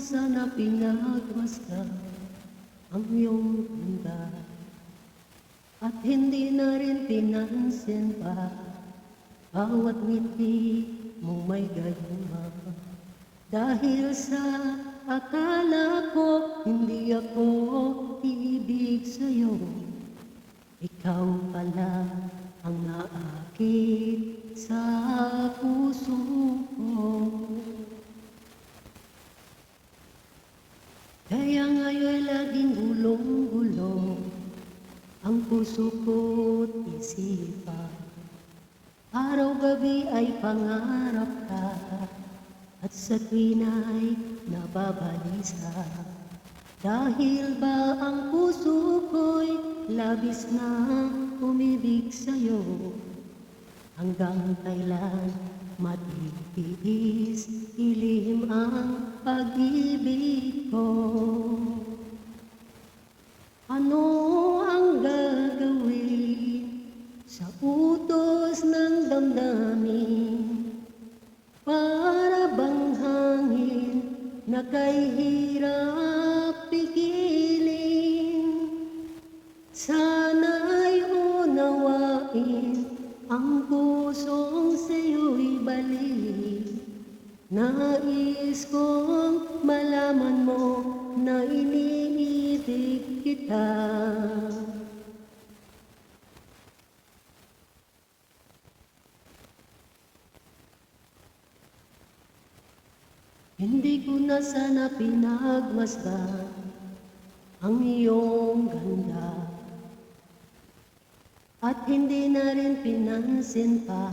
sana pinagmasdan ang iyong ganda at hindi na rin pinansin pa bawat ngiti mong may gayuma. Dahil sa akala ko hindi ako ibig sa'yo, ikaw pala ang naakit sa puso ko. Kaya ngayon laging gulong-gulong ang puso ko't isipan. Araw-gabi ay pangarap ka at sa tuwin ay nababalisa. Dahil ba ang puso ko'y labis na umibig sa'yo, hanggang kailan matitiis ilihim ang pag-ibig ko. Ano ang gagawin sa utos ng damdamin? Para bang hangin na kay hirap pigilin? Sana'y unawain ang pusong sa'yo'y balik. Nais kong malaman mo na iniibig kita. Hindi ko na sana pinagmasdan ang iyong ganda at hindi na rin pinansin pa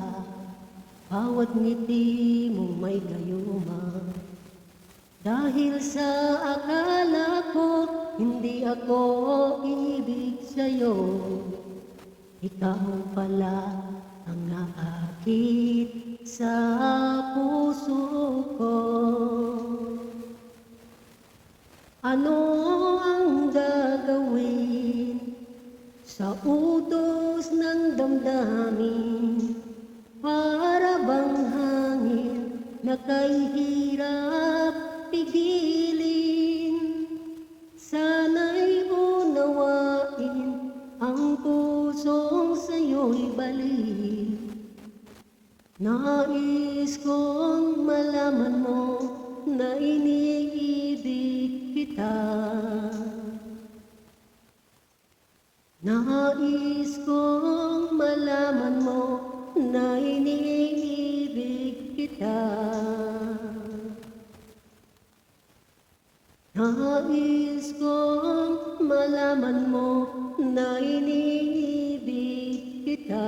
bawat ngiti mong may gayuma. Dahil sa akala ko hindi ako ibig sa'yo, ikaw pala ang naakit sa puso ko. Ano ang gagawin sa utos ng damdamin? Para bang hangin na kay hirap pigilin? Sana'y unawain ang pusong sa'yo'y balik. Nais kong malaman mo na iniibig kita. Nais kong malaman mo na iniibig kita. Nais kong malaman mo na iniibig kita.